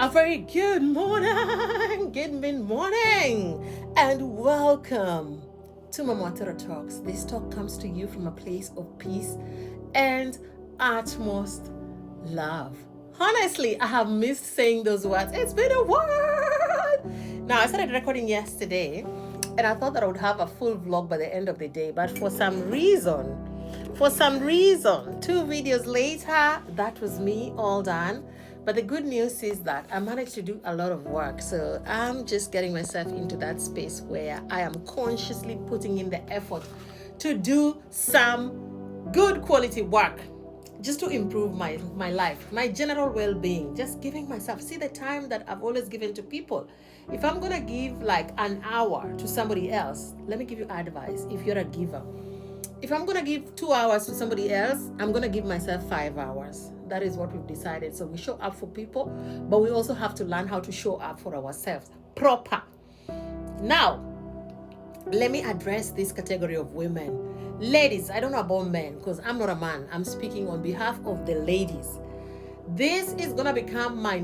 A very good morning, and welcome to Mama Tara Talks. This talk comes to you from a place of peace and utmost love. Honestly, I have missed saying those words. It's been a while. Now, I started recording yesterday, and I thought that I would have a full vlog by the end of the day, but for some reason, 2 videos later, that was me all done. But the good news is that I managed to do a lot of work. So I'm just getting myself into that space where I am consciously putting in the effort to do some good quality work just to improve my life, my general well-being, just giving myself, see the time that I've always given to people. If I'm going to give like an hour to somebody else, let me give you advice if you're a giver. If I'm going to give 2 hours to somebody else, I'm going to give myself 5 hours. That is what we've decided. So we show up for people, but we also have to learn how to show up for ourselves proper. Now, let me address this category of women. Ladies, I don't know about men because I'm not a man. I'm speaking on behalf of the ladies. This is going to become my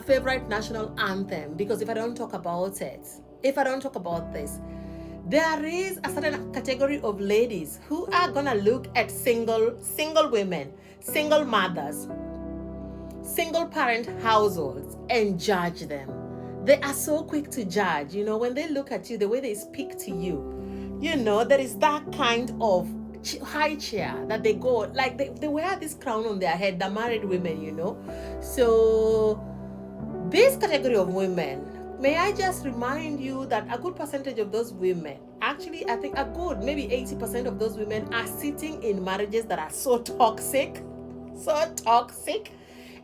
favorite national anthem, because if I don't talk about it, if I don't talk about this, there is a certain category of ladies who are going to look at single women, single mothers, single parent households and judge them. They are so quick to judge. When they look at you, the way they speak to you, there is that kind of high chair that they go, like they wear this crown on their head, the married women, So this category of women, may I just remind you that a good percentage of those women, actually I think a good maybe 80% of those women are sitting in marriages that are so toxic.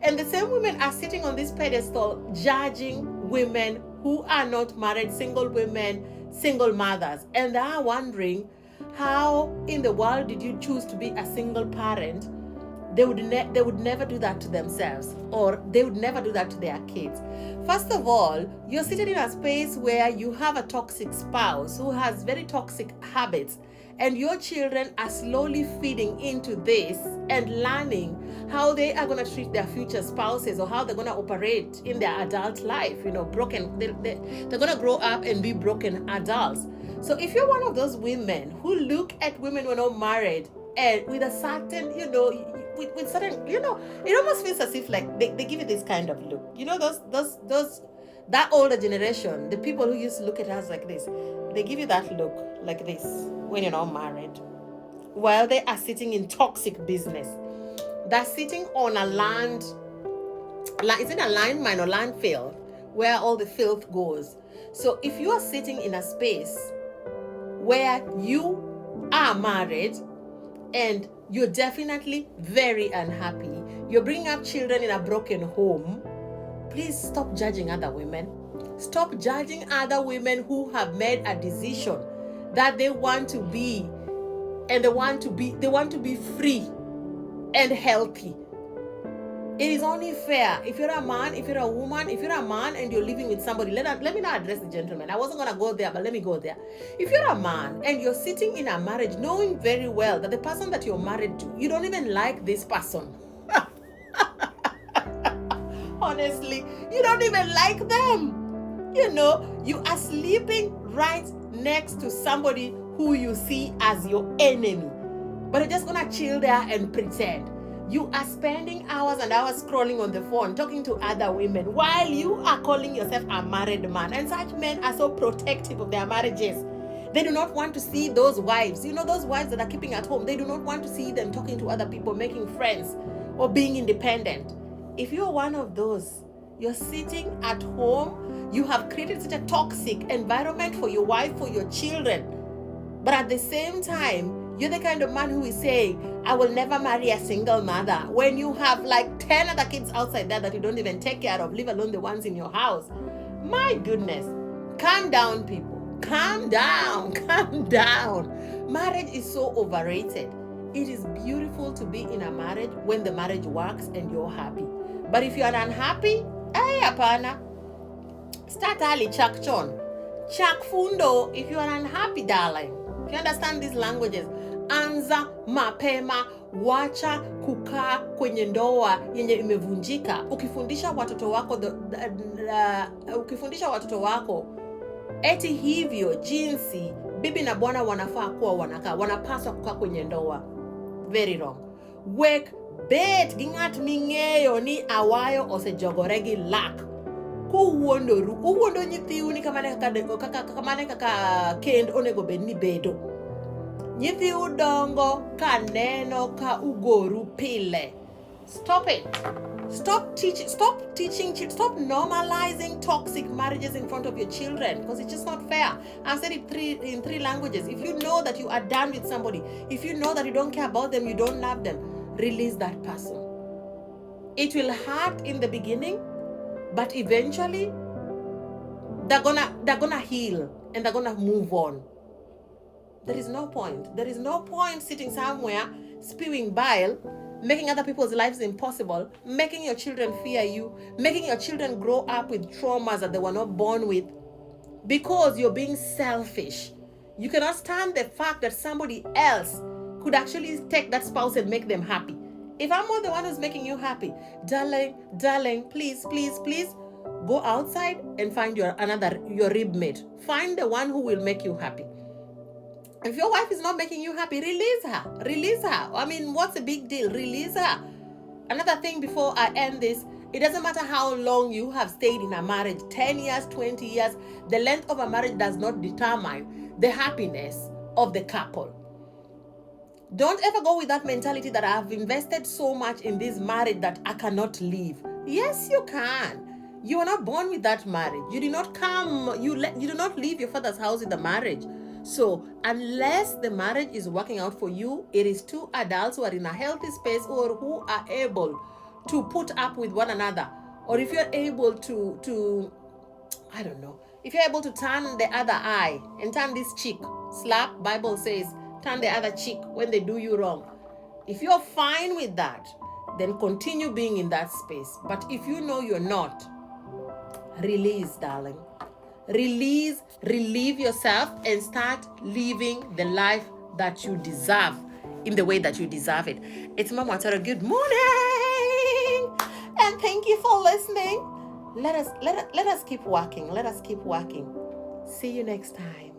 And the same women are sitting on this pedestal judging women who are not married, single women, single mothers. And they are wondering, how in the world did you choose to be a single parent? They would never do that to themselves, or they would never do that to their kids. First of all, you're sitting in a space where you have a toxic spouse who has very toxic habits, and your children are slowly feeding into this and learning how they are going to treat their future spouses, or how they're going to operate in their adult life. Broken. They're going to grow up and be broken adults. So if you're one of those women who look at women who are not married and with a certain, with certain, it almost feels as if like they give you this kind of look. That older generation, the people who used to look at us like this, they give you that look like this when you're not married, while they are sitting in toxic business. They're sitting on a land, is it a landmine or landfill, where all the filth goes. So if you are sitting in a space where you are married and you're definitely very unhappy, you're bringing up children in a broken home, please stop judging other women. Stop judging other women who have made a decision that they want to be, and they want to be free and healthy. It is only fair. If you're a man, if you're a woman, if you're a man and you're living with somebody, let me not address the gentleman. I wasn't going to go there, but let me go there. If you're a man and you're sitting in a marriage knowing very well that the person that you're married to, you don't even like this person. Honestly, you don't even like them. You are sleeping right next to somebody who you see as your enemy, but you're just going to chill there and pretend. You are spending hours and hours scrolling on the phone, talking to other women, while you are calling yourself a married man. And such men are so protective of their marriages. They do not want to see those wives, those wives that are keeping at home. They do not want to see them talking to other people, making friends, or being independent. If you're one of those, you're sitting at home, you have created such a toxic environment for your wife, for your children. But at the same time, you're the kind of man who is saying, I will never marry a single mother, when you have like 10 other kids outside there that you don't even take care of, leave alone the ones in your house. My goodness. Calm down, people. Calm down. Marriage is so overrated. It is beautiful to be in a marriage when the marriage works and you're happy. But if you're unhappy, apana. Start early, chak chon. Chak fundo, if you are unhappy, darling. If you understand these languages, anza mapema Wacha kukaa kwenye ndoa yenye imevunjika. Ukifundisha watoto wako eti hivyo jinsi bibi na bwana wanafaa kuwa wanapaswa kukaa kwenye ndoa, very wrong. Wek bet gingat ming'eyo ni awayo osejogoregi lak kuwuondoru uwuondo nyithiu ni kamane kaka kend onego bed ni bedo. Nyithiu dongo ka neno ka ugoru pile. Stop it. Stop normalizing toxic marriages in front of your children, because it's just not fair. I've said it in three languages. If you know that you are done with somebody, if you know that you don't care about them, you don't love them, release that person. It will hurt in the beginning, but eventually they're gonna heal and they're gonna move on. There is no point. There is no point sitting somewhere spewing bile, making other people's lives impossible, making your children fear you, making your children grow up with traumas that they were not born with, because you're being selfish. You cannot stand the fact that somebody else could actually take that spouse and make them happy. If I'm not the one who's making you happy, darling, please, go outside and find your rib mate. Find the one who will make you happy. If your wife is not making you happy, release her. I mean, what's the big deal? Release her. Another thing before I end this, it doesn't matter how long you have stayed in a marriage, 10 years, 20 years, the length of a marriage does not determine the happiness of the couple. Don't ever go with that mentality that I have invested so much in this marriage that I cannot leave. Yes, you can. You are not born with that marriage. You did not you do not leave your father's house with the marriage. So unless the marriage is working out for you, it is two adults who are in a healthy space or who are able to put up with one another. Or if you're able to I don't know, if you're able to turn the other eye and turn this cheek, slap, Bible says, turn the other cheek when they do you wrong. If you're fine with that, then continue being in that space. But if you know you're not, release, darling. Release, relieve yourself, and start living the life that you deserve in the way that you deserve it. It's Mama Tara. Good morning, and thank you for listening. Let us keep working. See you next time.